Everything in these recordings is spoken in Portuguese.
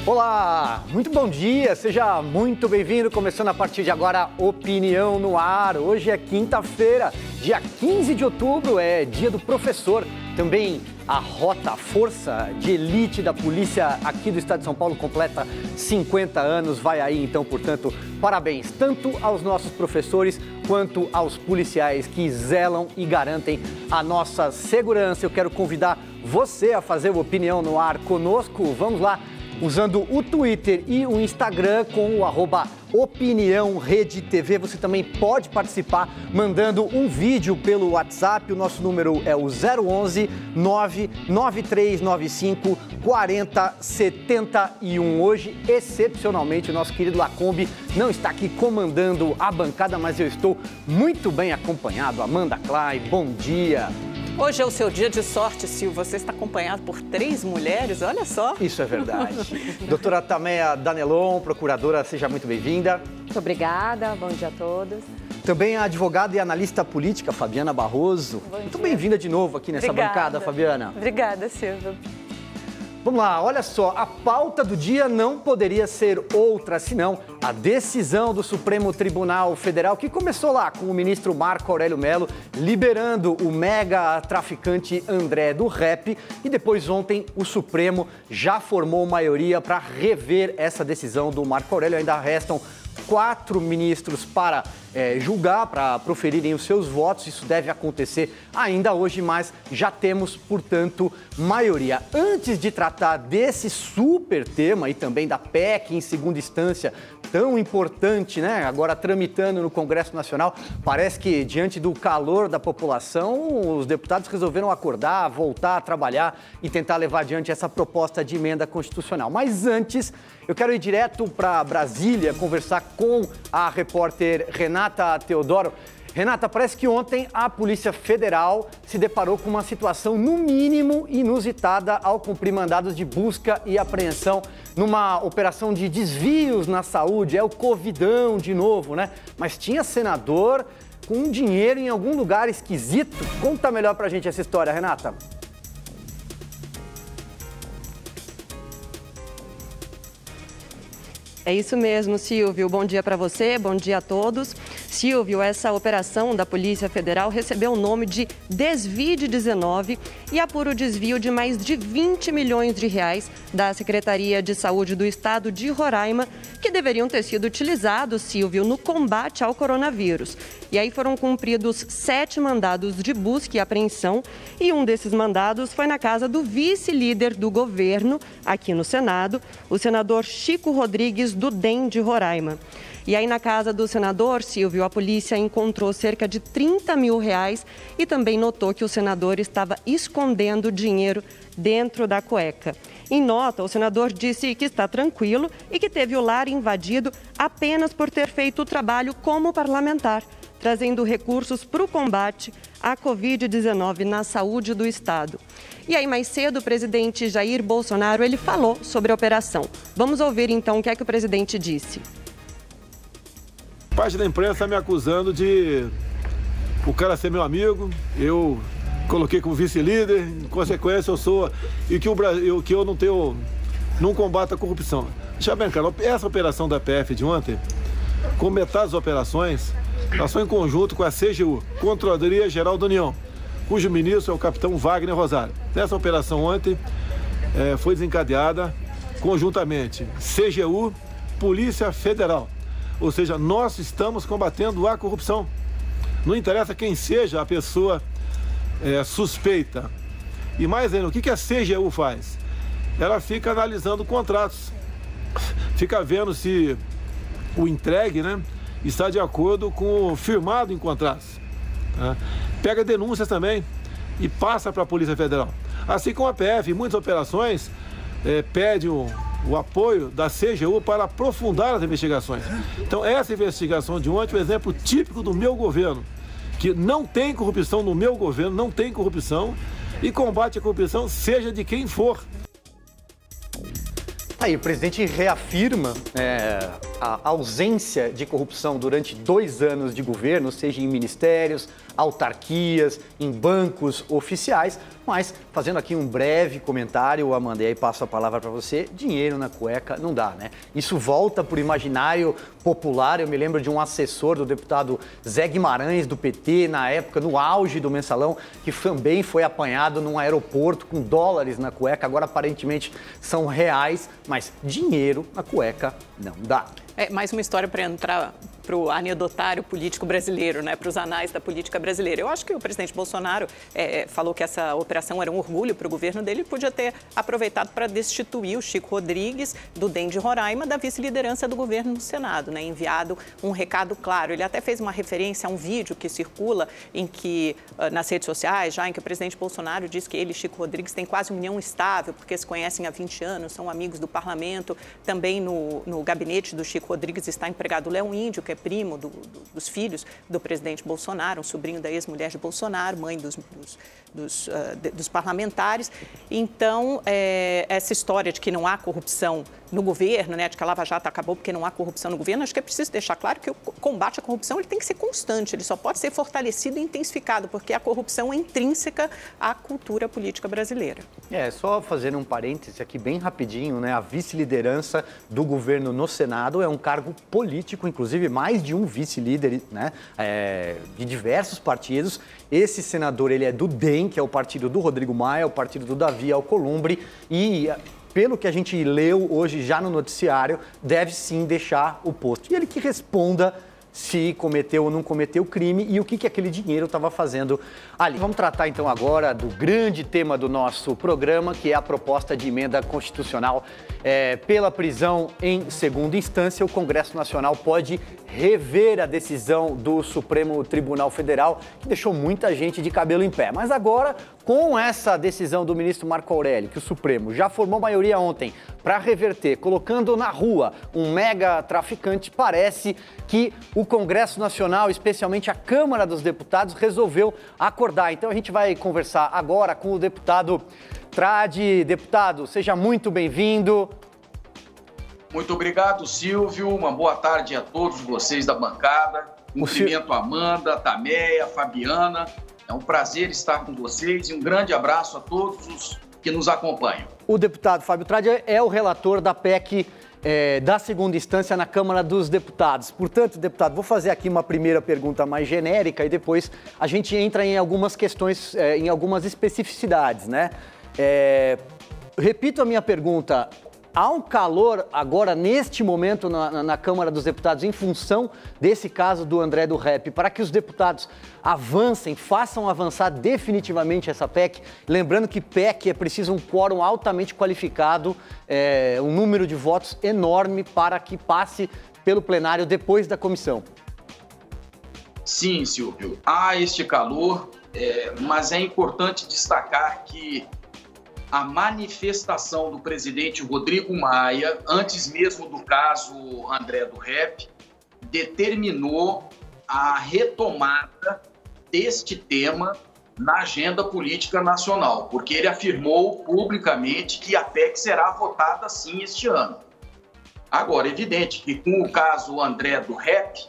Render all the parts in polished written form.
Olá, muito bom dia, seja muito bem-vindo. Começando a partir de agora, Opinião no Ar. Hoje é quinta-feira, dia 15 de outubro, é dia do professor. Também a Rota, a Força de Elite da Polícia aqui do Estado de São Paulo completa 50 anos. Vai aí, então, portanto, parabéns tanto aos nossos professores quanto aos policiais que zelam e garantem a nossa segurança. Eu quero convidar você a fazer o Opinião no Ar conosco. Vamos lá, usando o Twitter e o Instagram com o @OpiniãoRedeTV. Você também pode participar mandando um vídeo pelo WhatsApp. O nosso número é o 011 99395 4071. Hoje, excepcionalmente, o nosso querido Lacombe não está aqui comandando a bancada, mas eu estou muito bem acompanhado. Amanda Klein, bom dia. Hoje é o seu dia de sorte, Silvio. Você está acompanhado por 3 mulheres, olha só. Isso é verdade. Doutora Tameia Danelon, procuradora, seja muito bem-vinda. Muito obrigada, bom dia a todos. Também a advogada e analista política, Fabiana Barroso. Muito bem-vinda de novo aqui nessa bancada, Fabiana. Obrigada, Silvio. Vamos lá, olha só, a pauta do dia não poderia ser outra senão a decisão do Supremo Tribunal Federal, que começou lá com o ministro Marco Aurélio Mello liberando o mega traficante André do Rap, e depois ontem o Supremo já formou maioria para rever essa decisão do Marco Aurélio. Ainda restam 4 ministros para julgar, para proferirem os seus votos. Isso deve acontecer ainda hoje, mas já temos, portanto, maioria. Antes de tratar desse super tema e também da PEC em segunda instância, tão importante, né? Agora tramitando no Congresso Nacional, parece que diante do calor da população, os deputados resolveram acordar, voltar a trabalhar e tentar levar adiante essa proposta de emenda constitucional. Mas antes, eu quero ir direto para Brasília conversar com a repórter Renata Teodoro. Renata, parece que ontem a Polícia Federal se deparou com uma situação, no mínimo, inusitada ao cumprir mandados de busca e apreensão numa operação de desvios na saúde. É o Covidão de novo, né? Mas tinha senador com dinheiro em algum lugar esquisito. Conta melhor pra gente essa história, Renata. É isso mesmo, Silvio. Bom dia para você, bom dia a todos. Silvio, essa operação da Polícia Federal recebeu o nome de Desvide-19 e apura o desvio de mais de 20 milhões de reais da Secretaria de Saúde do Estado de Roraima, que deveriam ter sido utilizados, Silvio, no combate ao coronavírus. E aí foram cumpridos 7 mandados de busca e apreensão, e um desses mandados foi na casa do vice-líder do governo, aqui no Senado, o senador Chico Rodrigues, do DEM de Roraima. E aí na casa do senador, Silvio, a polícia encontrou cerca de 30 mil reais e também notou que o senador estava escondendo dinheiro dentro da cueca. Em nota, o senador disse que está tranquilo e que teve o lar invadido apenas por ter feito o trabalho como parlamentar, trazendo recursos para o combate à Covid-19 na saúde do Estado. E aí, mais cedo, o presidente Jair Bolsonaro, ele falou sobre a operação. Vamos ouvir, então, o que é que o presidente disse. Parte da imprensa está me acusando de o cara ser meu amigo, eu coloquei como vice-líder, em consequência eu sou, e que eu não combato a corrupção. Deixa bem claro, essa operação da PF de ontem, com metade das operações, passou em conjunto com a CGU, Controladoria Geral da União, cujo ministro é o capitão Wagner Rosário. Nessa operação ontem foi desencadeada conjuntamente CGU, Polícia Federal. Ou seja, nós estamos combatendo a corrupção. Não interessa quem seja a pessoa suspeita. E mais ainda, o que a CGU faz? Ela fica analisando contratos, fica vendo se o entregue, né, está de acordo com o firmado em contratos. Tá? Pega denúncias também e passa para a Polícia Federal. Assim como a PF, em muitas operações, pede o apoio da CGU para aprofundar as investigações. Então, essa investigação de ontem é um exemplo típico do meu governo, que não tem corrupção no meu governo, não tem corrupção, e combate a corrupção seja de quem for. Aí, o presidente reafirma a ausência de corrupção durante 2 anos de governo, seja em ministérios, autarquias, em bancos oficiais, mas fazendo aqui um breve comentário, Amanda, e aí passo a palavra para você, dinheiro na cueca não dá, né? Isso volta para o imaginário popular. Eu me lembro de um assessor do deputado Zé Guimarães, do PT, na época, no auge do Mensalão, que também foi apanhado num aeroporto com dólares na cueca, agora aparentemente são reais, mas dinheiro na cueca não dá. É mais uma história para entrar para o anedotário político brasileiro, né, para os anais da política brasileira. Eu acho que o presidente Bolsonaro falou que essa operação era um orgulho para o governo dele, podia ter aproveitado para destituir o Chico Rodrigues, do DEM de Roraima, da vice-liderança do governo no Senado, né, enviado um recado claro. Ele até fez uma referência a um vídeo que circula em que, nas redes sociais, já em que o presidente Bolsonaro diz que ele e Chico Rodrigues têm quase união estável, porque se conhecem há 20 anos, são amigos do parlamento. Também no gabinete do Chico Rodrigues está empregado Léo Índio, que é primo dos filhos do presidente Bolsonaro, um sobrinho da ex-mulher de Bolsonaro, mãe dos parlamentares. Então, essa história de que não há corrupção no governo, né, de que a Lava Jato acabou porque não há corrupção no governo, acho que é preciso deixar claro que o combate à corrupção ele tem que ser constante, ele só pode ser fortalecido e intensificado, porque a corrupção é intrínseca à cultura política brasileira. Só fazendo um parêntese aqui bem rapidinho, né, a vice-liderança do governo no Senado é um cargo político, inclusive mais de um vice-líder, né, de diversos partidos. Esse senador, ele é do DEM, que é o partido do Rodrigo Maia, o partido do Davi Alcolumbre, e pelo que a gente leu hoje já no noticiário, deve sim deixar o posto. E ele que responda se cometeu ou não cometeu crime e o que aquele dinheiro estava fazendo ali. Vamos tratar então agora do grande tema do nosso programa, que é a proposta de emenda constitucional. Pela prisão em segunda instância, o Congresso Nacional pode rever a decisão do Supremo Tribunal Federal, que deixou muita gente de cabelo em pé. Mas agora, com essa decisão do ministro Marco Aurélio, que o Supremo já formou maioria ontem para reverter, colocando na rua um mega traficante, parece que o Congresso Nacional, especialmente a Câmara dos Deputados, resolveu acordar. Então a gente vai conversar agora com o deputado Tradi. Deputado, seja muito bem-vindo. Muito obrigado, Silvio. Uma boa tarde a todos vocês da bancada. Cumprimento a Amanda, a Tameia, a Fabiana. É um prazer estar com vocês e um grande abraço a todos os que nos acompanham. O deputado Fábio Tradi é o relator da PEC da segunda instância na Câmara dos Deputados. Portanto, deputado, vou fazer aqui uma primeira pergunta mais genérica e depois a gente entra em algumas questões, em algumas especificidades, né? Repito a minha pergunta. Há um calor agora, neste momento, na Câmara dos Deputados, em função desse caso do André do Rep, para que os deputados avancem, façam avançar definitivamente essa PEC. Lembrando que PEC é preciso um quórum altamente qualificado, um número de votos enorme para que passe pelo plenário depois da comissão. Sim, Silvio, há este calor, mas é importante destacar que a manifestação do presidente Rodrigo Maia, antes mesmo do caso André do Rep, determinou a retomada deste tema na agenda política nacional, porque ele afirmou publicamente que a PEC será votada sim este ano. Agora, é evidente que com o caso André do Rep,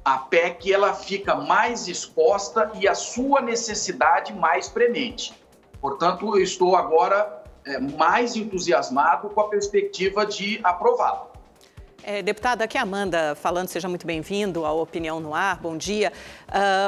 a PEC ela fica mais exposta e a sua necessidade mais premente. Portanto, eu estou agora mais entusiasmado com a perspectiva de aprová-lo. Deputada, aqui a Amanda falando, seja muito bem-vindo ao Opinião no Ar, bom dia.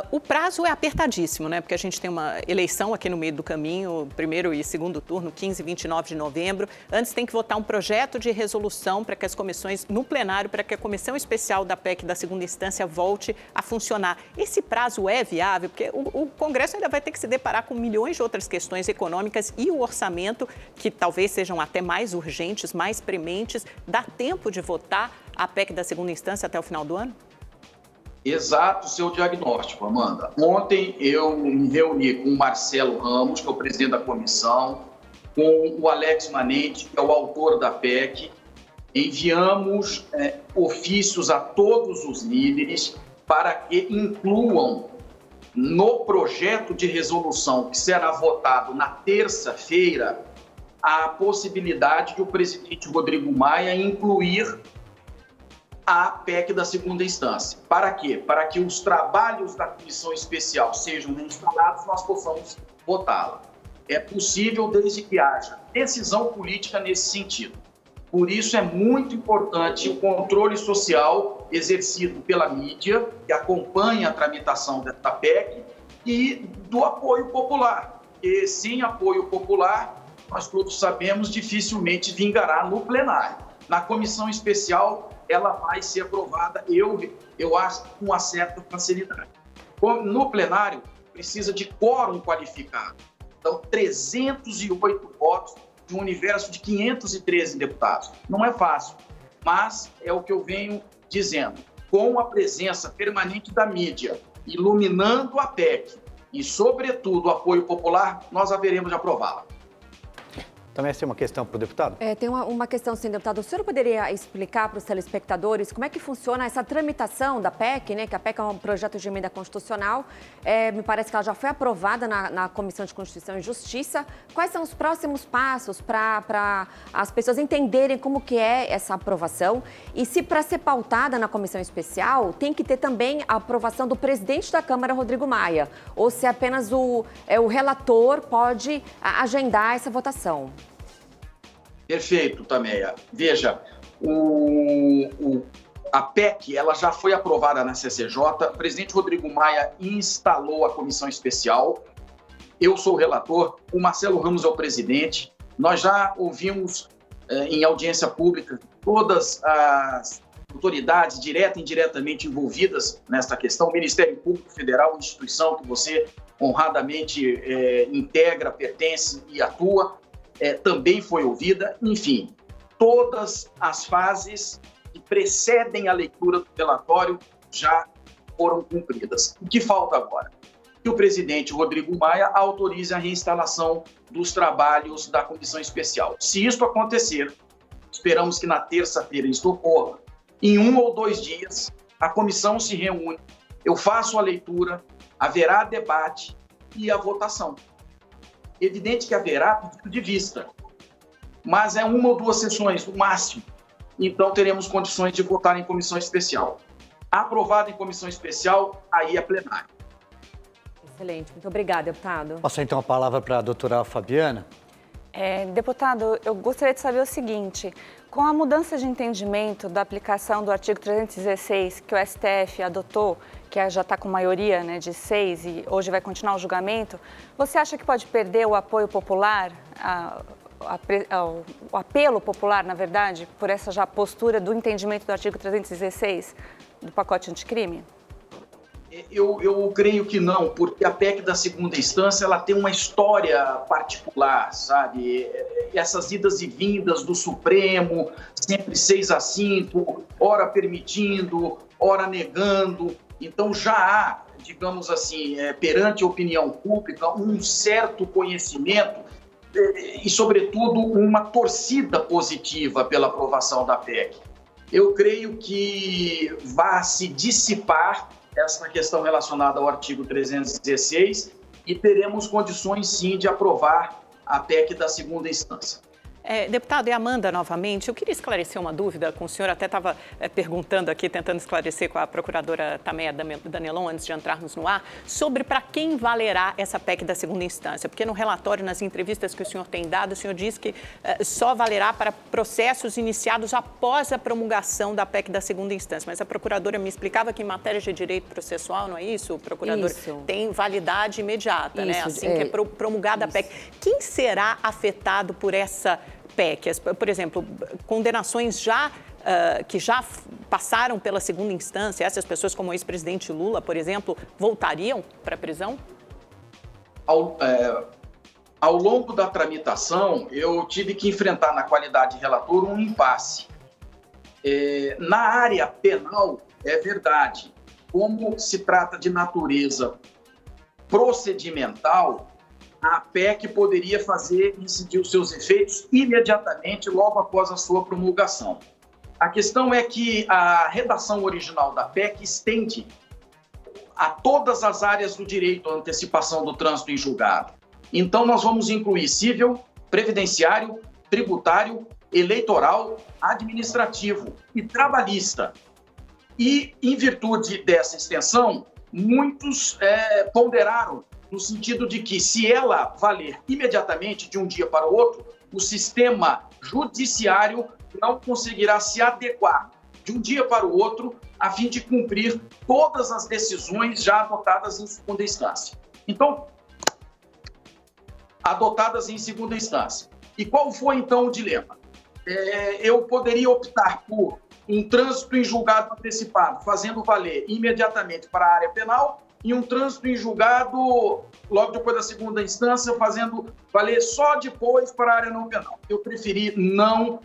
O prazo é apertadíssimo, né? Porque a gente tem uma eleição aqui no meio do caminho, primeiro e segundo turno, 15 e 29 de novembro. Antes tem que votar um projeto de resolução para que as comissões, no plenário, para que a comissão especial da PEC da segunda instância volte a funcionar. Esse prazo é viável? Porque o Congresso ainda vai ter que se deparar com milhões de outras questões econômicas e o orçamento, que talvez sejam até mais urgentes, mais prementes. Dá tempo de votar a PEC da segunda instância até o final do ano? Exato o seu diagnóstico, Amanda. Ontem eu me reuni com o Marcelo Ramos, que é o presidente da comissão, com o Alex Manente, que é o autor da PEC. Enviamos ofícios a todos os líderes para que incluam no projeto de resolução que será votado na terça-feira a possibilidade de o presidente Rodrigo Maia incluir a PEC da segunda instância. Para quê? Para que os trabalhos da comissão especial sejam reinstalados, nós possamos votá-la. É possível desde que haja decisão política nesse sentido. Por isso é muito importante o controle social exercido pela mídia, que acompanha a tramitação desta PEC, e do apoio popular. E sem apoio popular, nós todos sabemos, dificilmente vingará no plenário. Na comissão especial, ela vai ser aprovada, eu acho, com uma certa facilidade. No plenário, precisa de quórum qualificado. Então, 308 votos de um universo de 513 deputados. Não é fácil, mas é o que eu venho dizendo. Com a presença permanente da mídia, iluminando a PEC e, sobretudo, o apoio popular, nós haveremos de aprová-la. Também tem uma questão para o deputado? Tem uma questão, sim, deputado. O senhor poderia explicar para os telespectadores como é que funciona essa tramitação da PEC, né? Que a PEC é um projeto de emenda constitucional. Me parece que ela já foi aprovada na Comissão de Constituição e Justiça. Quais são os próximos passos para as pessoas entenderem como que é essa aprovação? E se para ser pautada na Comissão Especial, tem que ter também a aprovação do presidente da Câmara, Rodrigo Maia? Ou se apenas o relator pode agendar essa votação? Perfeito, Tameia. Veja, a PEC ela já foi aprovada na CCJ, o presidente Rodrigo Maia instalou a comissão especial, eu sou o relator, o Marcelo Ramos é o presidente. Nós já ouvimos em audiência pública todas as autoridades direta e indiretamente envolvidas nesta questão, o Ministério Público Federal, instituição que você honradamente integra, pertence e atua, também foi ouvida. Enfim, todas as fases que precedem a leitura do relatório já foram cumpridas. O que falta agora? Que o presidente Rodrigo Maia autorize a reinstalação dos trabalhos da comissão especial. Se isso acontecer, esperamos que na terça-feira isso ocorra, em 1 ou 2 dias, a comissão se reúne, eu faço a leitura, haverá debate e a votação. Evidente que haverá ponto de vista, mas é 1 ou 2 sessões, no máximo. Então, teremos condições de votar em comissão especial. Aprovado em comissão especial, aí é plenário. Excelente. Muito obrigada, deputado. Passa então a palavra para a doutora Fabiana. Deputado, eu gostaria de saber o seguinte: com a mudança de entendimento da aplicação do artigo 316 que o STF adotou, que já está com maioria, né, de 6 e hoje vai continuar o julgamento, você acha que pode perder o apoio popular, o apelo popular, na verdade, por essa já postura do entendimento do artigo 316 do pacote anticrime? Eu creio que não, porque a PEC da segunda instância ela tem uma história particular, sabe? Essas idas e vindas do Supremo, sempre 6-5, ora permitindo, ora negando. Então já há, digamos assim, perante a opinião pública, um certo conhecimento e, sobretudo, uma torcida positiva pela aprovação da PEC. Eu creio que vai se dissipar essa questão relacionada ao artigo 316 e teremos condições, sim, de aprovar a PEC da segunda instância. Deputado, e Amanda, novamente, eu queria esclarecer uma dúvida com o senhor, até estava perguntando aqui, tentando esclarecer com a procuradora Tameia Danelon, antes de entrarmos no ar, sobre para quem valerá essa PEC da segunda instância, porque no relatório, nas entrevistas que o senhor tem dado, o senhor diz que só valerá para processos iniciados após a promulgação da PEC da segunda instância, mas a procuradora me explicava que em matéria de direito processual, não é isso? O procurador tem validade imediata, né? Assim que é promulgada a PEC. Quem será afetado por essa PEC? Por exemplo, condenações que já passaram pela segunda instância, essas pessoas como o ex-presidente Lula, por exemplo, voltariam para a prisão? Ao longo da tramitação, eu tive que enfrentar na qualidade de relator um impasse. Na área penal, é verdade, como se trata de natureza procedimental, a PEC poderia incidir os seus efeitos imediatamente, logo após a sua promulgação. A questão é que a redação original da PEC estende a todas as áreas do direito à antecipação do trânsito em julgado. Então, nós vamos incluir civil, previdenciário, tributário, eleitoral, administrativo e trabalhista. E, em virtude dessa extensão, muitos ponderaram no sentido de que, se ela valer imediatamente, de um dia para o outro, o sistema judiciário não conseguirá se adequar de um dia para o outro a fim de cumprir todas as decisões já adotadas em segunda instância. Então, adotadas em segunda instância. E qual foi, então, o dilema? Eu poderia optar por um trânsito em julgado antecipado, fazendo valer imediatamente para a área penal, e um trânsito em julgado, logo depois da segunda instância, fazendo valer só depois para a área não penal. Eu preferi não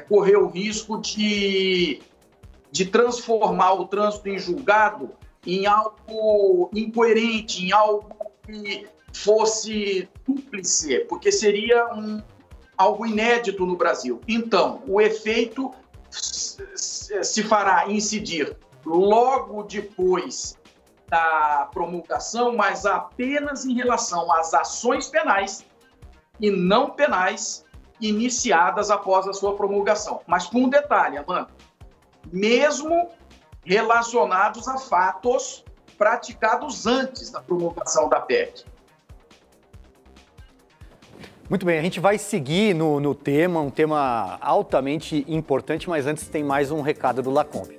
correr o risco de transformar o trânsito em julgado em algo incoerente, em algo que fosse dúplice, porque seria algo inédito no Brasil. Então, o efeito se fará incidir logo depois da promulgação, mas apenas em relação às ações penais e não penais iniciadas após a sua promulgação. Mas com um detalhe, Amanda, mesmo relacionados a fatos praticados antes da promulgação da PEC. Muito bem, a gente vai seguir no tema, um tema altamente importante, mas antes tem mais um recado do Lacombe.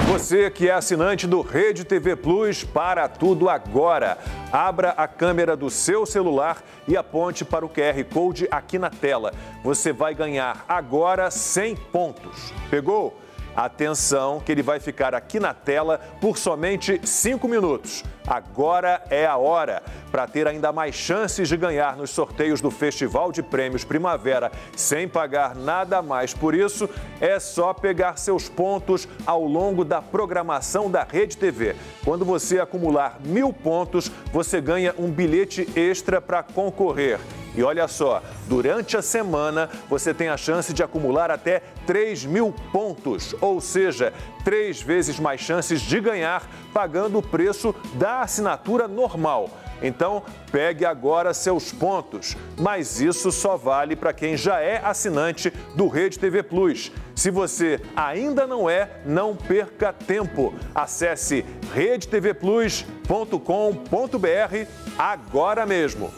Você que é assinante do Rede TV Plus, para tudo agora. Abra a câmera do seu celular e aponte para o QR Code aqui na tela. Você vai ganhar agora 100 pontos. Pegou? Atenção que ele vai ficar aqui na tela por somente 5 minutos. Agora é a hora. Para ter ainda mais chances de ganhar nos sorteios do Festival de Prêmios Primavera sem pagar nada mais por isso, é só pegar seus pontos ao longo da programação da Rede TV. Quando você acumular 1000 pontos, você ganha um bilhete extra para concorrer. E olha só, durante a semana você tem a chance de acumular até 3.000 pontos, ou seja, 3 vezes mais chances de ganhar pagando o preço da assinatura normal. Então, pegue agora seus pontos, mas isso só vale para quem já é assinante do Rede TV Plus. Se você ainda não é, não perca tempo. Acesse redetvplus.com.br agora mesmo.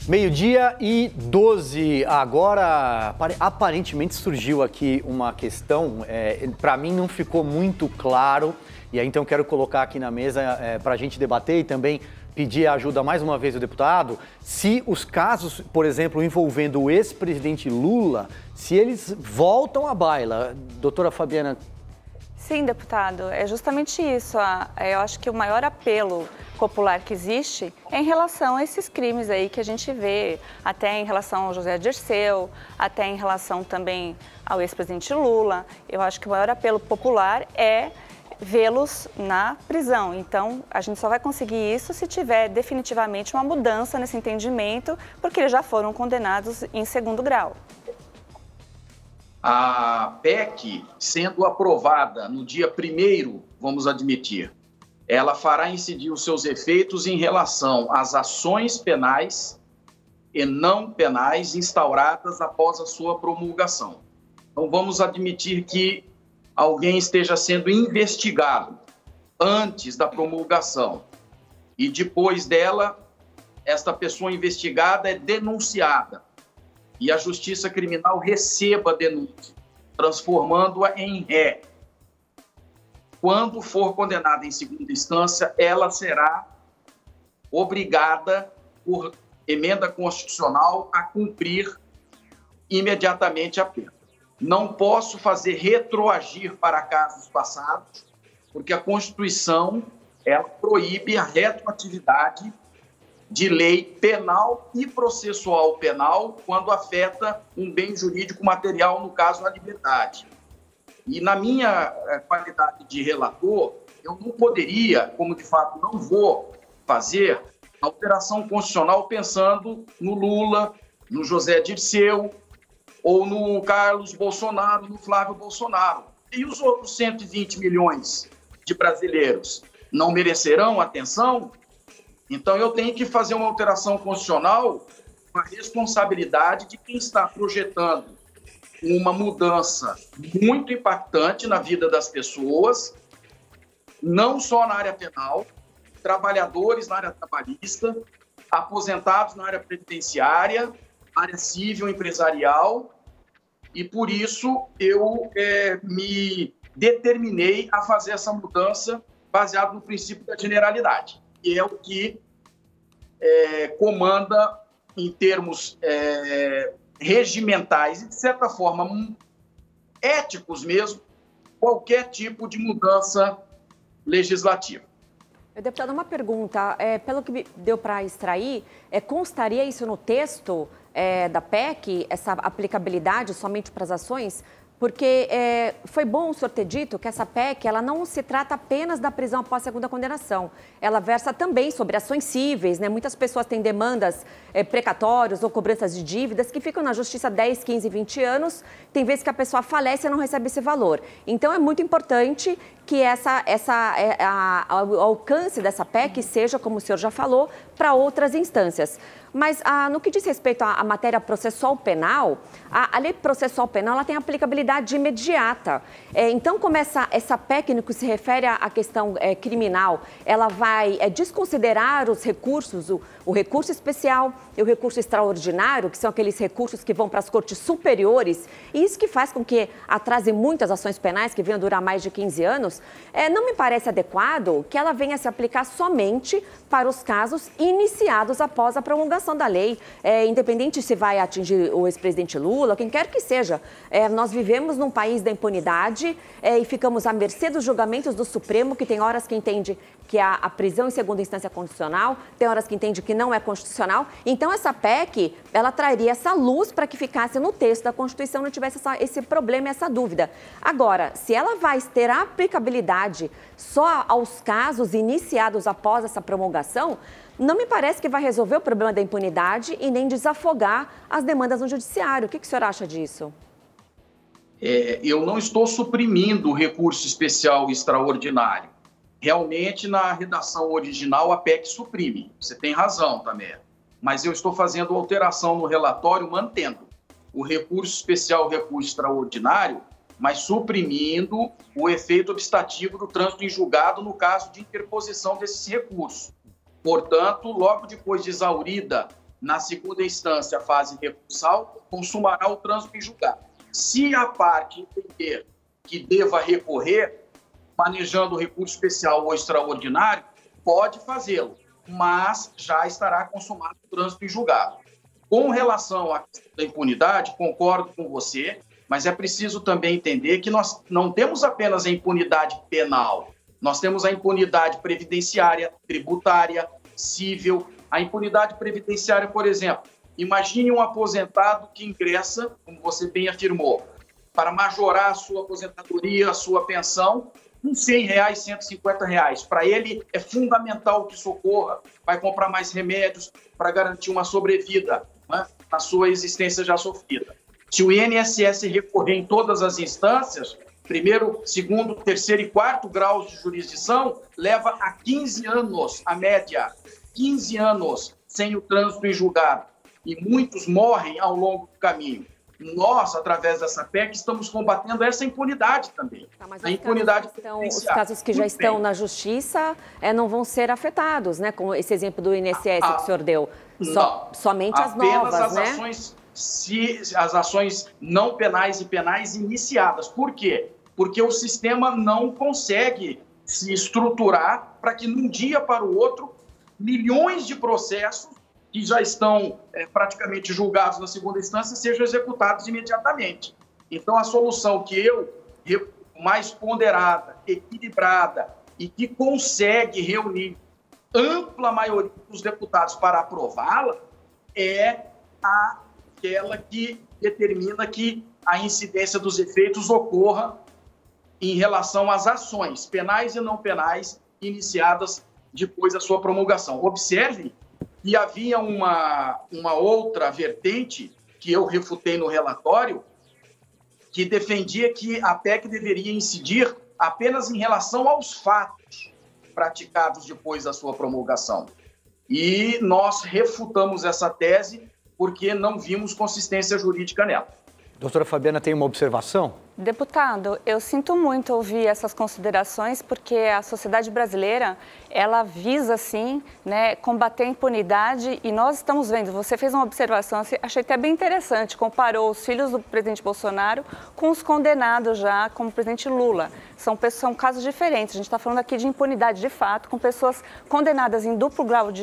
12:12, agora aparentemente surgiu aqui uma questão, para mim não ficou muito claro, e aí então quero colocar aqui na mesa para a gente debater e também pedir ajuda mais uma vez do deputado, se os casos, por exemplo, envolvendo o ex-presidente Lula, se eles voltam à baila. Doutora Fabiana. Sim, deputado, é justamente isso. Eu acho que o maior apelo popular que existe é em relação a esses crimes aí que a gente vê, até em relação ao José Dirceu, até em relação também ao ex-presidente Lula. Eu acho que o maior apelo popular é vê-los na prisão. Então, a gente só vai conseguir isso se tiver definitivamente uma mudança nesse entendimento, porque eles já foram condenados em segundo grau. A PEC, sendo aprovada no dia 1º, vamos admitir, ela fará incidir os seus efeitos em relação às ações penais e não penais instauradas após a sua promulgação. Então, vamos admitir que alguém esteja sendo investigado antes da promulgação e depois dela, esta pessoa investigada é denunciada e a Justiça Criminal receba a denúncia, transformando-a em ré. Quando for condenada em segunda instância, ela será obrigada, por emenda constitucional, a cumprir imediatamente a pena. Não posso fazer retroagir para casos passados, porque a Constituição ela proíbe a retroatividade de lei penal e processual penal quando afeta um bem jurídico material, no caso, a liberdade. E na minha qualidade de relator, eu não poderia, como de fato não vou fazer, alteração constitucional pensando no Lula, no José Dirceu, ou no Carlos Bolsonaro, no Flávio Bolsonaro. E os outros 120 milhões de brasileiros não merecerão atenção? Então, eu tenho que fazer uma alteração constitucional com a responsabilidade de quem está projetando uma mudança muito impactante na vida das pessoas, não só na área penal, trabalhadores na área trabalhista, aposentados na área previdenciária, área civil, empresarial, e por isso eu me determinei a fazer essa mudança baseado no princípio da generalidade, que é o que comanda em termos regimentais e, de certa forma, éticos mesmo, qualquer tipo de mudança legislativa. Deputado, uma pergunta. Pelo que deu para extrair, constaria isso no texto da PEC, essa aplicabilidade somente para as ações? Porque foi bom o senhor ter dito que essa PEC ela não se trata apenas da prisão após segunda condenação. Ela versa também sobre ações cíveis, né? Muitas pessoas têm demandas precatórias ou cobranças de dívidas que ficam na justiça 10, 15, 20 anos. Tem vezes que a pessoa falece e não recebe esse valor. Então, é muito importante que o alcance dessa PEC seja, como o senhor já falou, para outras instâncias. Mas no que diz respeito à matéria processual penal, a lei processual penal ela tem aplicabilidade imediata. Então, como essa PEC, no que se refere à questão criminal, ela vai desconsiderar os recursos, o recurso especial e o recurso extraordinário, que são aqueles recursos que vão para as cortes superiores, e isso que faz com que atrase muitas ações penais que venham durar mais de 15 anos, não me parece adequado que ela venha se aplicar somente para os casos iniciados após a promulgação da lei, independente se vai atingir o ex-presidente Lula, quem quer que seja. Nós vivemos num país da impunidade e ficamos à mercê dos julgamentos do Supremo, que tem horas que entende que a prisão em segunda instância é constitucional, tem horas que entende que não é constitucional. Então, essa PEC, ela traria essa luz para que ficasse no texto da Constituição, não tivesse esse problema e essa dúvida. Agora, se ela vai ter aplicabilidade só aos casos iniciados após essa promulgação, não me parece que vai resolver o problema da impunidade e nem desafogar as demandas no judiciário. O que o senhor acha disso? Eu não estou suprimindo o recurso especial extraordinário. Realmente, na redação original, a PEC suprime. Você tem razão, também. Mas eu estou fazendo alteração no relatório, mantendo o recurso especial, o recurso extraordinário, mas suprimindo o efeito obstativo do trânsito em julgado no caso de interposição desses recursos. Portanto, logo depois de exaurida na segunda instância a fase recursal, consumará o trânsito em julgado. Se a parte entender que deva recorrer, manejando o recurso especial ou extraordinário, pode fazê-lo, mas já estará consumado o trânsito em julgado. Com relação à questão da impunidade, concordo com você, mas é preciso também entender que nós não temos apenas a impunidade penal, nós temos a impunidade previdenciária, tributária, civil. A impunidade previdenciária, por exemplo, imagine um aposentado que ingressa, como você bem afirmou, para majorar a sua aposentadoria, a sua pensão, com R$100, R$150. Para ele é fundamental que socorra, vai comprar mais remédios para garantir uma sobrevida, né, na sua existência já sofrida. Se o INSS recorrer em todas as instâncias, primeiro, segundo, terceiro e quarto graus de jurisdição, leva a 15 anos, a média, 15 anos sem o trânsito em julgado. E muitos morrem ao longo do caminho. Nós, através dessa PEC, estamos combatendo essa impunidade também. Mas a impunidade os casos que já estão na justiça não vão ser afetados, né? Com esse exemplo do INSS que o senhor deu. Somente as novas, as né? As ações não penais e penais iniciadas. Por quê? Porque o sistema não consegue se estruturar para que, num dia para o outro, milhões de processos que já estão praticamente julgados na segunda instância sejam executados imediatamente. Então, a solução que mais ponderada, equilibrada e que consegue reunir ampla maioria dos deputados para aprová-la é aquela que determina que a incidência dos efeitos ocorra em relação às ações penais e não penais iniciadas depois da sua promulgação. Observe que havia uma outra vertente que eu refutei no relatório, que defendia que a PEC deveria incidir apenas em relação aos fatos praticados depois da sua promulgação. E nós refutamos essa tese porque não vimos consistência jurídica nela. Doutora Fabiana, tem uma observação? Deputado, eu sinto muito ouvir essas considerações, porque a sociedade brasileira, ela visa, sim, né, combater a impunidade, e nós estamos vendo, você fez uma observação, achei até bem interessante, comparou os filhos do presidente Bolsonaro com os condenados já, como o presidente Lula. São casos diferentes, a gente está falando aqui de impunidade de fato, com pessoas condenadas em duplo grau de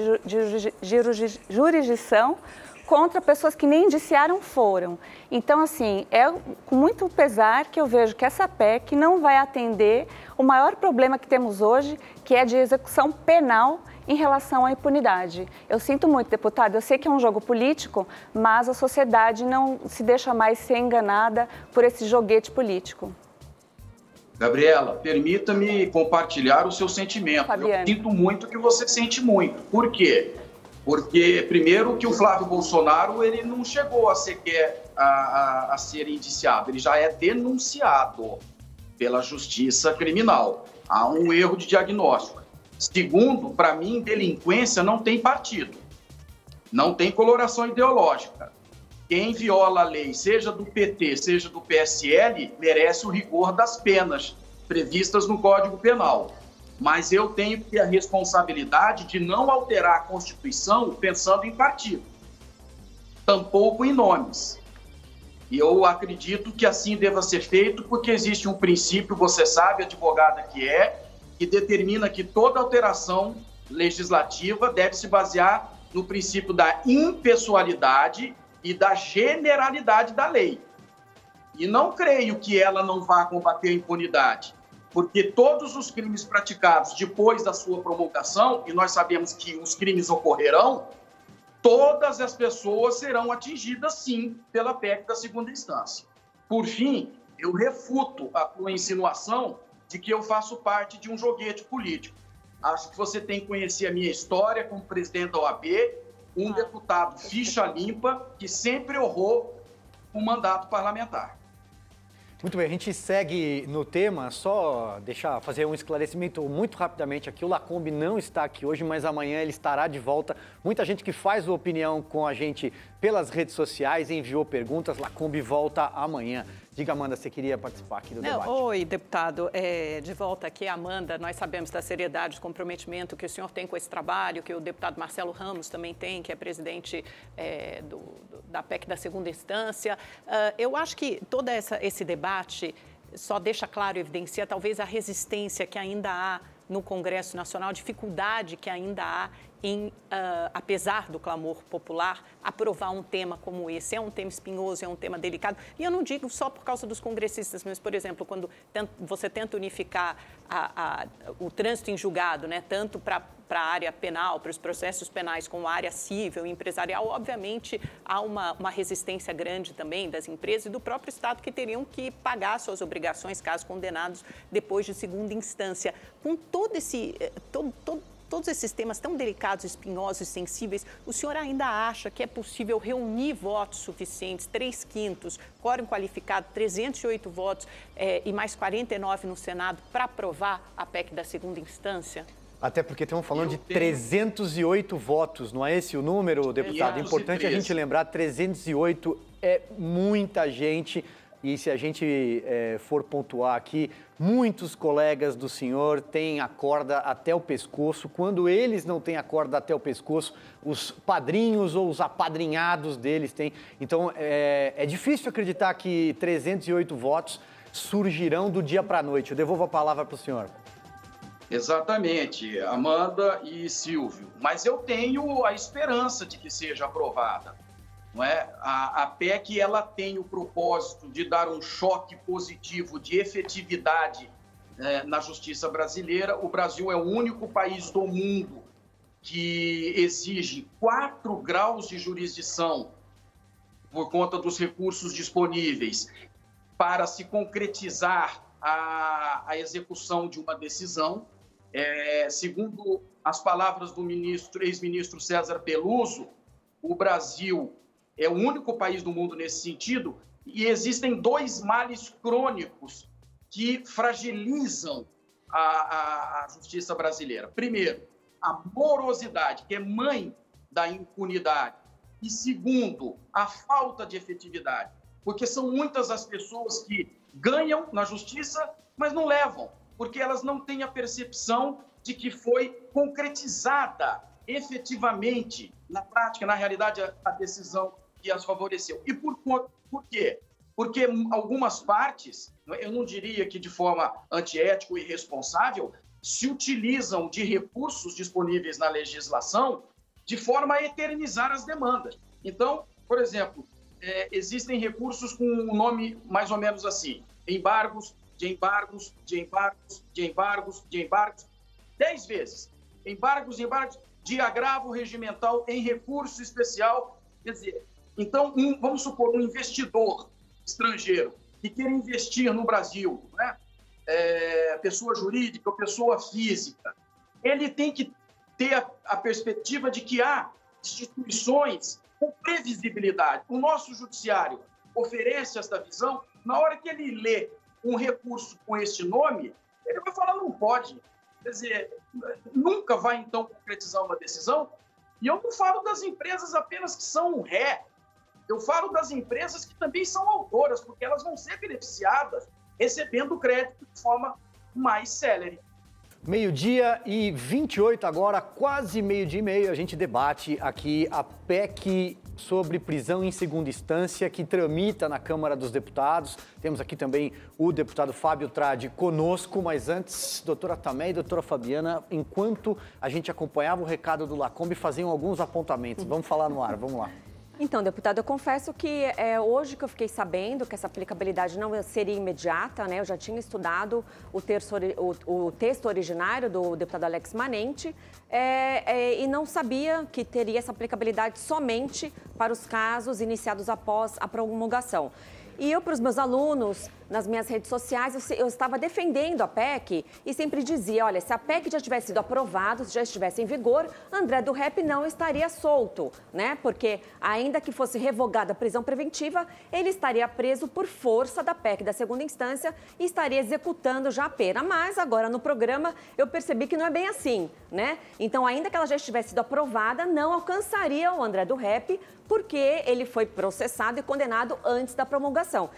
jurisdição, contra pessoas que nem indiciaram foram. Então, assim, é com muito pesar que eu vejo que essa PEC não vai atender o maior problema que temos hoje, que é de execução penal em relação à impunidade. Eu sinto muito, deputado, eu sei que é um jogo político, mas a sociedade não se deixa mais ser enganada por esse joguete político. Gabriela, permita-me compartilhar o seu sentimento. Fabiana. Eu sinto muito que você sente muito. Por quê? Porque, primeiro, que o Flávio Bolsonaro ele não chegou a sequer a ser indiciado, ele já é denunciado pela Justiça Criminal. Há um erro de diagnóstico. Segundo, para mim, delinquência não tem partido, não tem coloração ideológica. Quem viola a lei, seja do PT, seja do PSL, merece o rigor das penas previstas no Código Penal. Mas eu tenho que ter a responsabilidade de não alterar a Constituição pensando em partido, tampouco em nomes. E eu acredito que assim deva ser feito, porque existe um princípio, você sabe, advogada que determina que toda alteração legislativa deve se basear no princípio da impessoalidade e da generalidade da lei. E não creio que ela não vá combater a impunidade, porque todos os crimes praticados depois da sua promulgação, e nós sabemos que os crimes ocorrerão, todas as pessoas serão atingidas, sim, pela PEC da segunda instância. Por fim, eu refuto a tua insinuação de que eu faço parte de um joguete político. Acho que você tem que conhecer a minha história como presidente da OAB, um deputado ficha limpa que sempre honrou o mandato parlamentar. Muito bem, a gente segue no tema, só fazer um esclarecimento muito rapidamente aqui. O Lacombe não está aqui hoje, mas amanhã ele estará de volta. Muita gente que faz opinião com a gente pelas redes sociais enviou perguntas. Lacombe volta amanhã. Diga, Amanda, você queria participar aqui do debate? Oi, deputado. De volta aqui, Amanda. Nós sabemos da seriedade, do comprometimento que o senhor tem com esse trabalho, que o deputado Marcelo Ramos também tem, que é presidente da PEC da segunda instância. Eu acho que todo esse debate só deixa claro, evidencia talvez a resistência que ainda há no Congresso Nacional, a dificuldade que ainda há em, apesar do clamor popular, aprovar um tema como esse. É um tema espinhoso, é um tema delicado. E eu não digo só por causa dos congressistas, mas, por exemplo, quando você tenta unificar o trânsito em julgado, né, tanto para a área penal, para os processos penais, como a área civil e empresarial, obviamente há uma resistência grande também das empresas e do próprio Estado, que teriam que pagar suas obrigações, caso condenados, depois de segunda instância. Com todos esses temas tão delicados, espinhosos e sensíveis, o senhor ainda acha que é possível reunir votos suficientes, 3/5, quórum qualificado, 308 votos e mais 49 no Senado para aprovar a PEC da segunda instância? Até porque estamos falando de 308 votos, não é esse o número, deputado? É importante a gente lembrar, 308 é muita gente. E se a gente for pontuar aqui, muitos colegas do senhor têm a corda até o pescoço. Quando eles não têm a corda até o pescoço, os padrinhos ou os apadrinhados deles têm. Então, é difícil acreditar que 308 votos surgirão do dia para a noite. Eu devolvo a palavra para o senhor. Exatamente, Amanda e Silvio. Mas eu tenho a esperança de que seja aprovada. Não é? A PEC ela tem o propósito de dar um choque positivo de efetividade na justiça brasileira. O Brasil é o único país do mundo que exige 4 graus de jurisdição por conta dos recursos disponíveis para se concretizar a execução de uma decisão. Segundo as palavras do ex-ministro César Peluso, o Brasil é o único país do mundo nesse sentido, e existem 2 males crônicos que fragilizam a justiça brasileira. Primeiro, a morosidade, que é mãe da impunidade. E segundo, a falta de efetividade. porque são muitas as pessoas que ganham na justiça, mas não levam, porque elas não têm a percepção de que foi concretizada efetivamente, na prática, na realidade, a decisão que as favoreceu. E por quê? Porque algumas partes, eu não diria que de forma antiética e irresponsável, se utilizam de recursos disponíveis na legislação de forma a eternizar as demandas. Então, por exemplo, existem recursos com um nome mais ou menos assim: embargos, de embargos, de embargos, de embargos, de embargos, 10 vezes. Embargos, embargos, de agravo regimental em recurso especial. Quer dizer, então, vamos supor, um investidor estrangeiro que queira investir no Brasil, né? Pessoa jurídica ou pessoa física, ele tem que ter a perspectiva de que há instituições com previsibilidade. O nosso judiciário oferece esta visão. Na hora que ele lê um recurso com este nome, ele vai falar, não pode. Quer dizer, nunca vai, então, concretizar uma decisão. E eu não falo das empresas apenas que são ré. Eu falo das empresas que também são autoras, porque elas vão ser beneficiadas recebendo crédito de forma mais célere. 12h28 agora, quase 12h30, a gente debate aqui a PEC sobre prisão em segunda instância, que tramita na Câmara dos Deputados. Temos aqui também o deputado Fábio Tradi conosco, mas antes, doutora Tamé e doutora Fabiana, enquanto a gente acompanhava o recado do Lacombe, faziam alguns apontamentos. Vamos falar no ar, vamos lá. Então, deputado, eu confesso que hoje que eu fiquei sabendo que essa aplicabilidade não seria imediata, né? Eu já tinha estudado o texto originário do deputado Alex Manente e não sabia que teria essa aplicabilidade somente para os casos iniciados após a promulgação. E eu, para os meus alunos, nas minhas redes sociais, eu estava defendendo a PEC e sempre dizia, olha, se a PEC já tivesse sido aprovada, se já estivesse em vigor, André do Rep não estaria solto, né? Porque ainda que fosse revogada a prisão preventiva, ele estaria preso por força da PEC da segunda instância e estaria executando já a pena. Mas agora no programa eu percebi que não é bem assim, né? Então, ainda que ela já estivesse sido aprovada, não alcançaria o André do Rep, porque ele foi processado e condenado antes da promulgação.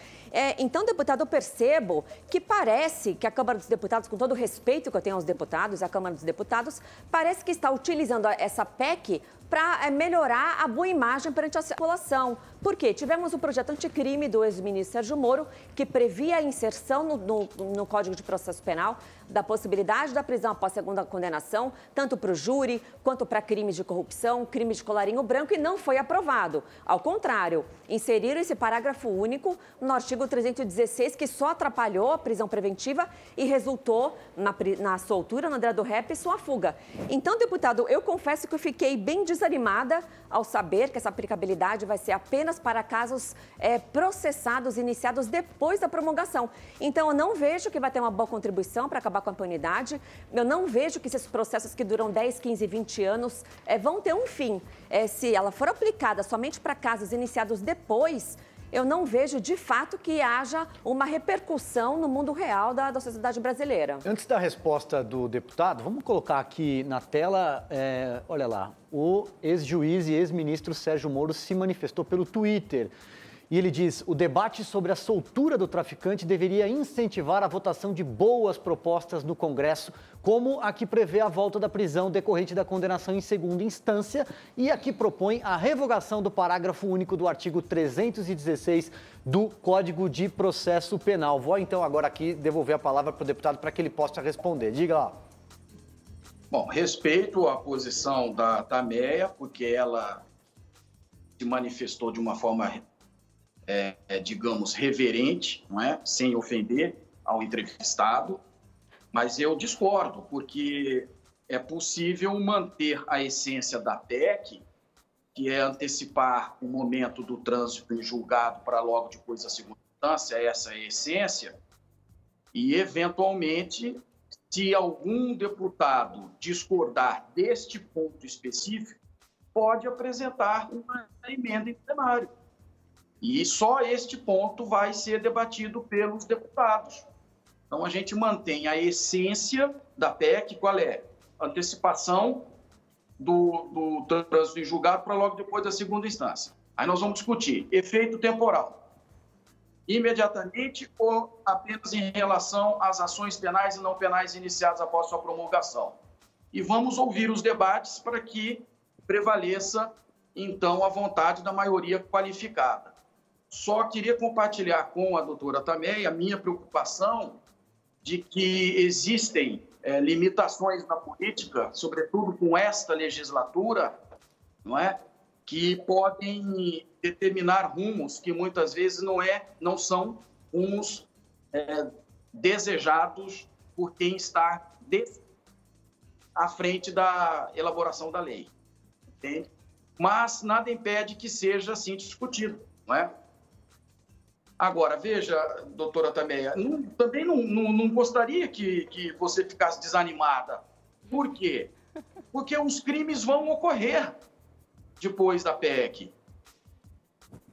Então, deputado, eu percebo que parece que a Câmara dos Deputados, com todo o respeito que eu tenho aos deputados, a Câmara dos Deputados, parece que está utilizando essa PEC para melhorar a boa imagem perante a população. Por quê? Tivemos o projeto anticrime do ex-ministro Sérgio Moro, que previa a inserção no Código de Processo Penal da possibilidade da prisão após segunda condenação, tanto para o júri quanto para crimes de corrupção, crimes de colarinho branco, e não foi aprovado. Ao contrário, inseriram esse parágrafo único no artigo 316, que só atrapalhou a prisão preventiva e resultou na soltura no André do Rep e sua fuga. Então, deputado, eu confesso que eu fiquei bem desanimada ao saber que essa aplicabilidade vai ser apenas para casos processados, iniciados depois da promulgação. Então, eu não vejo que vai ter uma boa contribuição para acabar com a impunidade. Eu não vejo que esses processos que duram 10, 15, 20 anos vão ter um fim. Se ela for aplicada somente para casos iniciados depois, eu não vejo, de fato, que haja uma repercussão no mundo real da sociedade brasileira. Antes da resposta do deputado, vamos colocar aqui na tela, olha lá, o ex-juiz e ex-ministro Sérgio Moro se manifestou pelo Twitter. E ele diz, o debate sobre a soltura do traficante deveria incentivar a votação de boas propostas no Congresso, como a que prevê a volta da prisão decorrente da condenação em segunda instância e a que propõe a revogação do parágrafo único do artigo 316 do Código de Processo Penal. Vou então agora aqui devolver a palavra para o deputado para que ele possa responder. Diga lá. Bom, respeito a posição da Tameia, porque ela se manifestou de uma forma digamos, reverente, não é? Sem ofender ao entrevistado, mas eu discordo, porque é possível manter a essência da PEC, que é antecipar o momento do trânsito em julgado para logo depois da segunda instância, essa é a essência, e, eventualmente, se algum deputado discordar deste ponto específico, pode apresentar uma emenda em plenário. E só este ponto vai ser debatido pelos deputados. Então, a gente mantém a essência da PEC, qual é? Antecipação do trânsito em julgado para logo depois da segunda instância. Aí nós vamos discutir efeito temporal. imediatamente ou apenas em relação às ações penais e não penais iniciadas após sua promulgação. E vamos ouvir os debates para que prevaleça, então, a vontade da maioria qualificada. Só queria compartilhar com a doutora Tamé a minha preocupação de que existem limitações na política, sobretudo com esta legislatura, não é? Que podem determinar rumos que muitas vezes não são rumos desejados por quem está à frente da elaboração da lei. Entende? Mas nada impede que seja assim discutido, não é? Agora, veja, doutora Tameia, também não gostaria que você ficasse desanimada. Por quê? Porque os crimes vão ocorrer depois da PEC.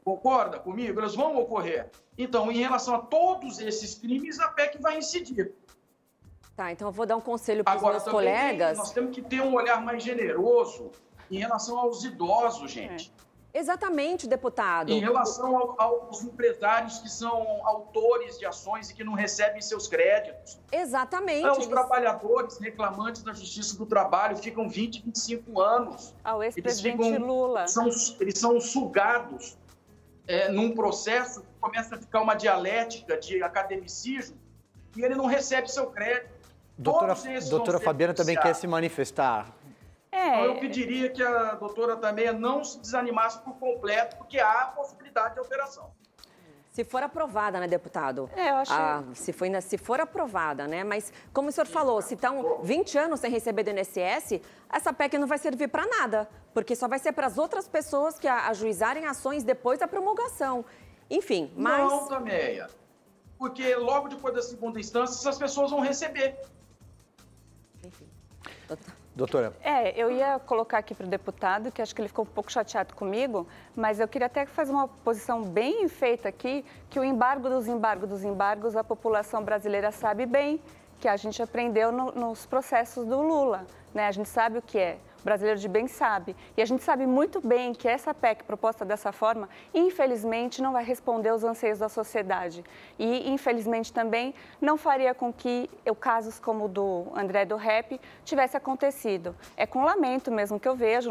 Concorda comigo? Eles vão ocorrer. Então, em relação a todos esses crimes, a PEC vai incidir. Tá, então eu vou dar um conselho para os meus colegas. Nós temos que ter um olhar mais generoso em relação aos idosos, gente. Exatamente, deputado. Em relação aos empresários que são autores de ações e que não recebem seus créditos. Exatamente. Os trabalhadores reclamantes da Justiça do Trabalho ficam 20, 25 anos. O ex-presidente Lula. Eles são sugados num processo que começa a ficar uma dialética de academicismo e ele não recebe seu crédito. Doutora Fabiana também quer se manifestar. Eu pediria que a doutora Tameia não se desanimasse por completo, porque há a possibilidade de alteração. Se for aprovada, né, deputado? Eu acho... Se for aprovada, né? Mas, como o senhor falou, se estão 20 anos sem receber do INSS, essa PEC não vai servir para nada, porque só vai ser para as outras pessoas que ajuizarem ações depois da promulgação. Enfim, mas... Não, Tameia, porque logo depois da segunda instância, essas pessoas vão receber. Enfim. Doutora. Eu ia colocar aqui para o deputado, que acho que ele ficou um pouco chateado comigo, mas eu queria até fazer uma posição bem feita aqui, que o embargo dos embargos, a população brasileira sabe bem, que a gente aprendeu nos processos do Lula, né? A gente sabe o que é. O brasileiro de bem sabe. E a gente sabe muito bem que essa PEC proposta dessa forma, infelizmente, não vai responder aos anseios da sociedade. E, infelizmente, também não faria com que casos como o do André do Rep tivesse acontecido. É com lamento mesmo que eu vejo,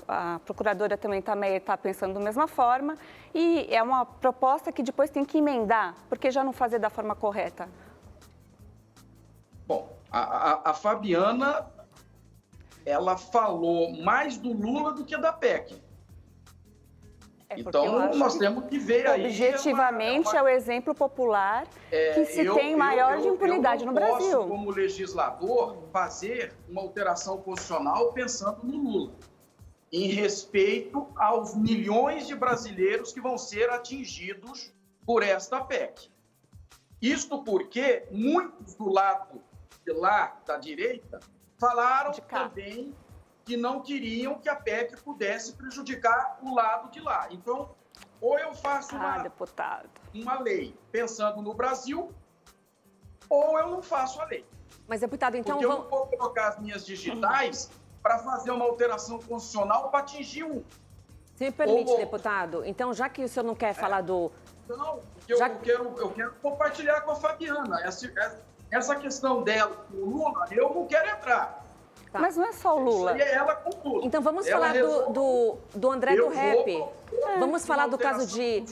a procuradora também está pensando da mesma forma, e é uma proposta que depois tem que emendar, porque já não fazer da forma correta. Bom, a Fabiana... ela falou mais do Lula do que da PEC. Então, nós temos que ver aí... Objetivamente, é o exemplo popular que se tem maior de impunidade no Brasil. Eu não posso, como legislador, fazer uma alteração constitucional pensando no Lula, em respeito aos milhões de brasileiros que vão ser atingidos por esta PEC. Isto porque muitos do lado de lá, da direita, falaram também que não queriam que a PEC pudesse prejudicar o lado de lá. Então, ou eu faço uma lei pensando no Brasil, ou eu não faço a lei. Mas, deputado, então... Porque eu não vou colocar as minhas digitais para fazer uma alteração constitucional para atingir um. Se me permite, deputado, então, já que o senhor não quer falar do... Não, eu quero compartilhar com a Fabiana. Essa questão dela com o Lula, eu não quero entrar. Tá. Mas não é só o Lula. Isso aí é ela com o Lula. Então vamos falar do André do Rep. Vamos falar do caso de...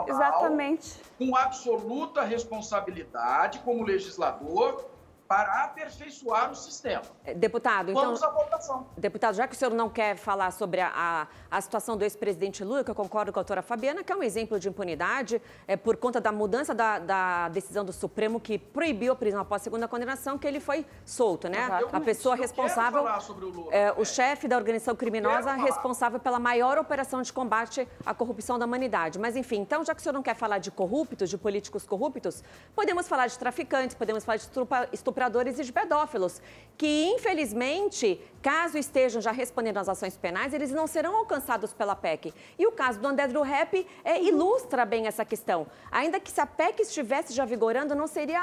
Exatamente. Com absoluta responsabilidade como legislador para aperfeiçoar o sistema. Deputado, então... Vamos à votação. Deputado, já que o senhor não quer falar sobre a situação do ex-presidente Lula, que eu concordo com a doutora Fabiana, que é um exemplo de impunidade, por conta da mudança da decisão do Supremo que proibiu a prisão após a segunda condenação, que ele foi solto, né? Exatamente. A pessoa responsável, sobre o Lula, o chefe da organização criminosa responsável pela maior operação de combate à corrupção da humanidade. Mas, enfim, então, já que o senhor não quer falar de corruptos, de políticos corruptos, podemos falar de traficantes, podemos falar de estupradores e de pedófilos, que, infelizmente, caso estejam já respondendo às ações penais, eles não serão alcançados pela PEC. E o caso do André do Rep ilustra bem essa questão. Ainda que se a PEC estivesse já vigorando, não seria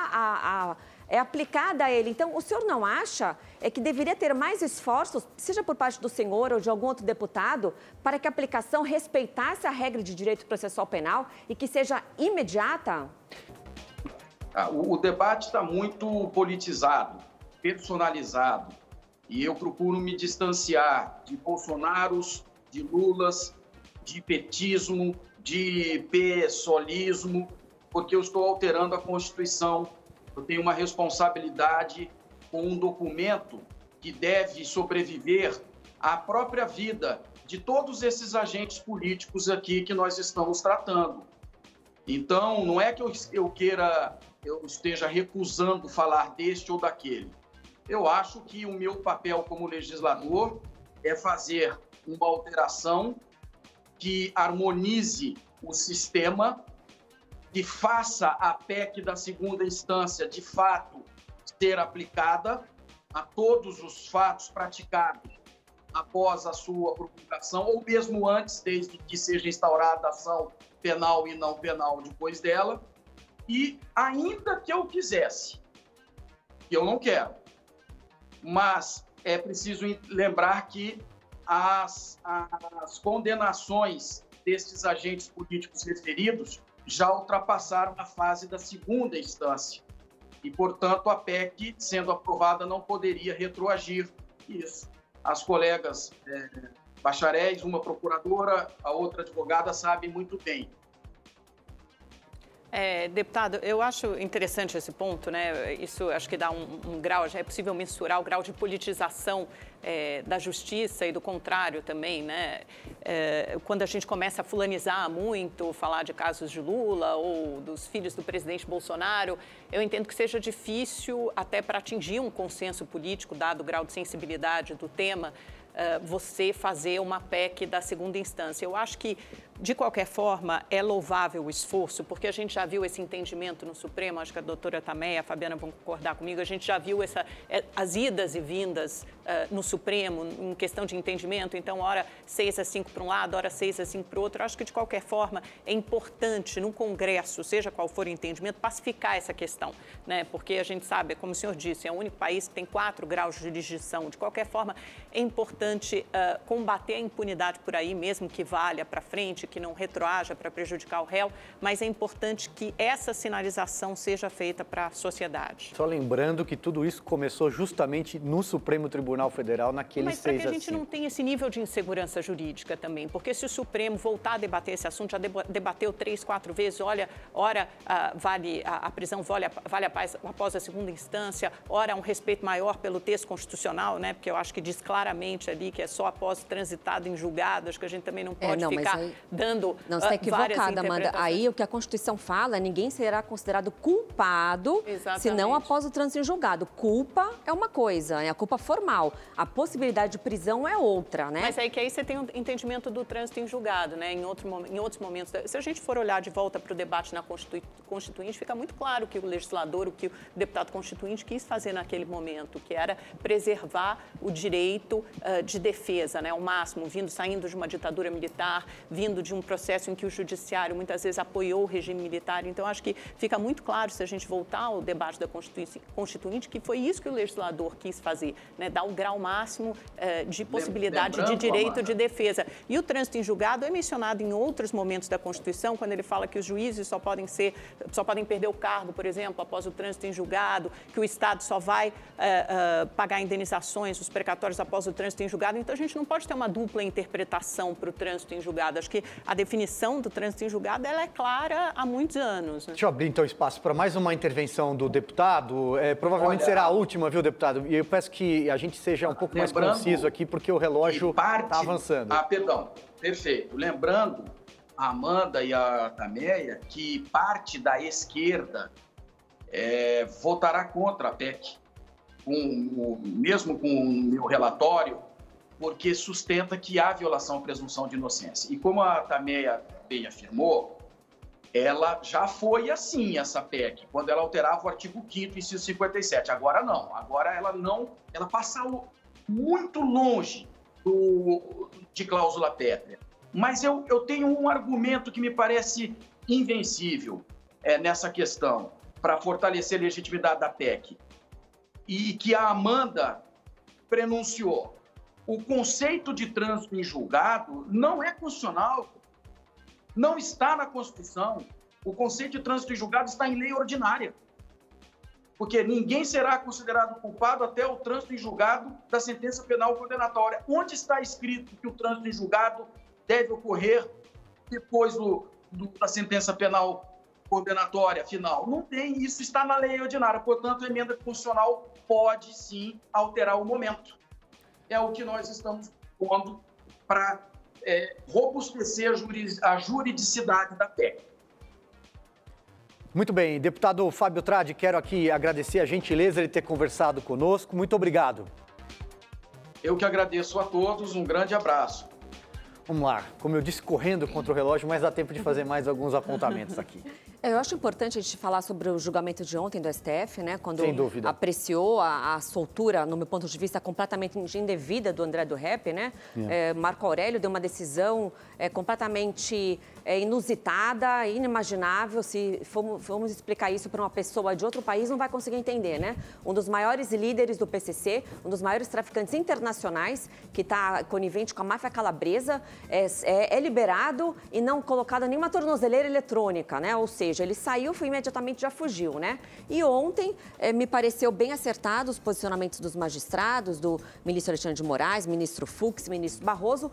aplicada a ele. Então, o senhor não acha que deveria ter mais esforços, seja por parte do senhor ou de algum outro deputado, para que a aplicação respeitasse a regra de direito processual penal e que seja imediata? O debate está muito politizado, personalizado, e eu procuro me distanciar de Bolsonaros, de Lulas, de petismo, de pessoalismo, porque eu estou alterando a Constituição. Eu tenho uma responsabilidade com um documento que deve sobreviver à própria vida de todos esses agentes políticos aqui que nós estamos tratando. Então, não é que eu esteja recusando falar deste ou daquele. Eu acho que o meu papel como legislador é fazer uma alteração que harmonize o sistema, que faça a PEC da segunda instância, de fato, ser aplicada a todos os fatos praticados após a sua promulgação, ou mesmo antes, desde que seja instaurada a ação penal e não penal depois dela. E ainda que eu quisesse, que eu não quero, mas é preciso lembrar que as condenações desses agentes políticos referidos já ultrapassaram a fase da segunda instância. E, portanto, a PEC, sendo aprovada, não poderia retroagir isso. As colegas bacharéis, uma procuradora, a outra advogada, sabem muito bem. Deputado, eu acho interessante esse ponto, né? Isso acho que dá um grau, já é possível mensurar o grau de politização da justiça e do contrário também, né? Quando a gente começa a fulanizar muito, falar de casos de Lula ou dos filhos do presidente Bolsonaro, eu entendo que seja difícil até para atingir um consenso político, dado o grau de sensibilidade do tema, você fazer uma PEC da segunda instância. Eu acho que, de qualquer forma, é louvável o esforço, porque a gente já viu esse entendimento no Supremo, acho que a doutora Tameia, a Fabiana vão concordar comigo, a gente já viu as idas e vindas no Supremo, em questão de entendimento, então, hora 6-5 para um lado, hora 6-5 para o outro. Eu acho que, de qualquer forma, é importante, no Congresso, seja qual for o entendimento, pacificar essa questão, né? Porque a gente sabe, como o senhor disse, é o único país que tem 4 graus de jurisdição. De qualquer forma, é importante combater a impunidade por aí, mesmo que valha para frente, que não retroaja para prejudicar o réu, mas é importante que essa sinalização seja feita para a sociedade. Só lembrando que tudo isso começou justamente no Supremo Tribunal Federal, naquele 6-5. Mas para que a gente não tenha esse nível de insegurança jurídica também, porque se o Supremo voltar a debater esse assunto, já debateu 3-4 vezes, ora vale a prisão, vale após a segunda instância, ora um respeito maior pelo texto constitucional, né? Porque eu acho que diz claramente ali que é só após transitado em julgado, acho que a gente também não pode ficar dando Não, você está equivocada, Amanda. Aí o que a Constituição fala, ninguém será considerado culpado, senão após o trânsito em julgado. Culpa é uma coisa, é a culpa formal. A possibilidade de prisão é outra, né? Mas aí você tem um entendimento do trânsito em julgado, né? Em outros momentos. Se a gente for olhar de volta para o debate na Constituinte, fica muito claro que o legislador, o que o deputado constituinte quis fazer naquele momento, que era preservar o direito de defesa, né, ao máximo, saindo de uma ditadura militar, vindo de um processo em que o judiciário muitas vezes apoiou o regime militar. Então, acho que fica muito claro, se a gente voltar ao debate da Constituinte, que foi isso que o legislador quis fazer, né, dar o grau máximo de possibilidade de direito de defesa. E o trânsito em julgado é mencionado em outros momentos da Constituição, quando ele fala que os juízes só podem perder o cargo, por exemplo, após o trânsito em julgado, que o Estado só vai pagar indenizações, os precatórios após o trânsito em julgado. Então, a gente não pode ter uma dupla interpretação para o trânsito em julgado. Acho que a definição do trânsito em julgado ela é clara há muitos anos. Né? Deixa eu abrir, então, espaço para mais uma intervenção do deputado. Provavelmente será a última, viu, deputado? E eu peço que a gente seja um pouco mais conciso aqui, porque o relógio está avançando. Perdão. Perfeito. Lembrando, a Amanda e a Tameia, que parte da esquerda votará contra a PEC, mesmo com o meu relatório, porque sustenta que há violação à presunção de inocência. E como a Tameia bem afirmou, ela já foi assim, essa PEC, quando ela alterava o artigo 5º, inciso 57. Agora não. Agora ela passa muito longe de cláusula pétrea. Mas eu tenho um argumento que me parece invencível nessa questão. para fortalecer a legitimidade da PEC, e que a Amanda prenunciou. O conceito de trânsito em julgado não é constitucional, não está na Constituição. O conceito de trânsito em julgado está em lei ordinária, porque ninguém será considerado culpado até o trânsito em julgado da sentença penal condenatória. Onde está escrito que o trânsito em julgado deve ocorrer depois da sentença penal condenatória final? Não tem, isso está na lei ordinária. Portanto, a emenda constitucional pode, sim, alterar o momento. É o que nós estamos pondo para robustecer a juridicidade da PEC. Muito bem, deputado Fábio Tradi, quero aqui agradecer a gentileza de ter conversado conosco. Muito obrigado. Eu que agradeço a todos, um grande abraço. Vamos lá, como eu disse, correndo contra o relógio, mas dá tempo de fazer mais alguns apontamentos aqui. Eu acho importante a gente falar sobre o julgamento de ontem do STF, né? Quando Sem dúvida. Apreciou a soltura, no meu ponto de vista, completamente indevida do André do Rep, né? Marco Aurélio deu uma decisão completamente inusitada, inimaginável. Se formos explicar isso para uma pessoa de outro país, não vai conseguir entender, né? Um dos maiores líderes do PCC, um dos maiores traficantes internacionais, que está conivente com a máfia calabresa, é liberado e não colocado nenhuma tornozeleira eletrônica, né? Ou seja, ele saiu e imediatamente já fugiu, né? E ontem me pareceu bem acertado os posicionamentos dos magistrados, do ministro Alexandre de Moraes, ministro Fux, ministro Barroso,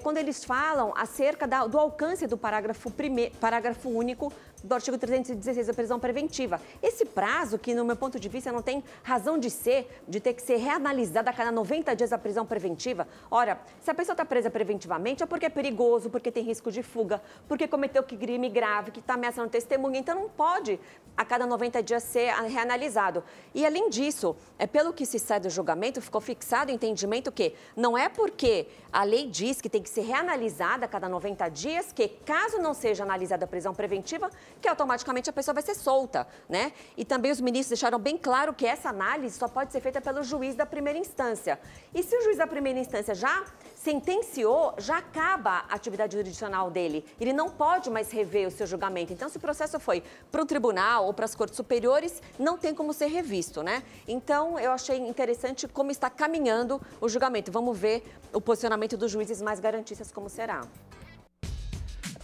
quando eles falam acerca do alcance do parágrafo único do artigo 316 da prisão preventiva. Esse prazo, que no meu ponto de vista não tem razão de ter que ser reanalisada a cada 90 dias a prisão preventiva. Ora, se a pessoa está presa preventivamente é porque é perigoso, porque tem risco de fuga, porque cometeu crime grave, que está ameaçando testemunha, então não pode a cada 90 dias ser reanalisado. E além disso, pelo que se sai do julgamento, ficou fixado o entendimento que não é porque a lei diz que tem que ser reanalisada a cada 90 dias, que caso não seja analisada a prisão preventiva, que automaticamente a pessoa vai ser solta, né? E também os ministros deixaram bem claro que essa análise só pode ser feita pelo juiz da primeira instância. E se o juiz da primeira instância já sentenciou, já acaba a atividade jurisdicional dele. Ele não pode mais rever o seu julgamento. Então, se o processo foi para o tribunal ou para as cortes superiores, não tem como ser revisto, né? Então, eu achei interessante como está caminhando o julgamento. Vamos ver o posicionamento dos juízes mais garantistas como será.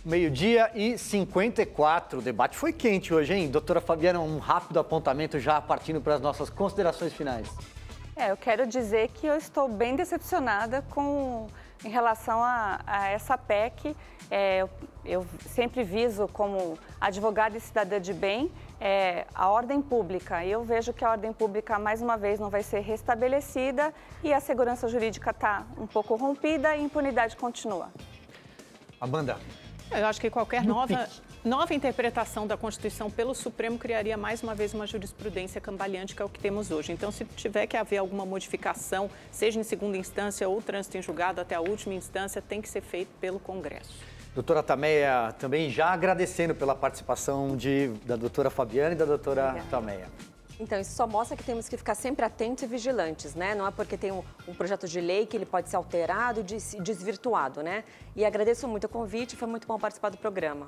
12h54, o debate foi quente hoje, hein? Doutora Fabiana, um rápido apontamento já partindo para as nossas considerações finais. Eu quero dizer que eu estou bem decepcionada em relação a essa PEC. Eu sempre viso como advogada e cidadã de bem a ordem pública. E eu vejo que a ordem pública, mais uma vez, não vai ser restabelecida e a segurança jurídica está um pouco rompida e a impunidade continua. Amanda. Eu acho que qualquer nova interpretação da Constituição pelo Supremo criaria mais uma vez uma jurisprudência cambaleante, que é o que temos hoje. Então, se tiver que haver alguma modificação, seja em segunda instância ou trânsito em julgado até a última instância, tem que ser feito pelo Congresso. Doutora Tameia, também já agradecendo pela participação da doutora Fabiana e da doutora Tameia. Então, isso só mostra que temos que ficar sempre atentos e vigilantes, né? Não é porque tem um projeto de lei que ele pode ser alterado e desvirtuado, né? E agradeço muito o convite, foi muito bom participar do programa.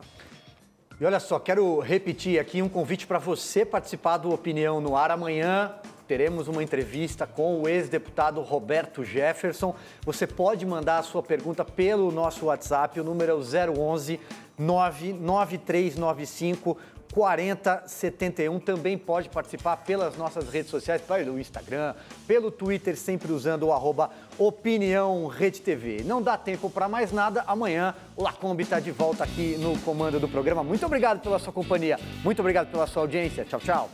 E olha só, quero repetir aqui um convite para você participar do Opinião no Ar. Amanhã teremos uma entrevista com o ex-deputado Roberto Jefferson. Você pode mandar a sua pergunta pelo nosso WhatsApp, o número é o 011 99395 4071. Também pode participar pelas nossas redes sociais, pelo Instagram, pelo Twitter, sempre usando o @OpiniãoRedeTV. Não dá tempo para mais nada. Amanhã o Lacombe está de volta aqui no comando do programa. Muito obrigado pela sua companhia. Muito obrigado pela sua audiência. Tchau, tchau.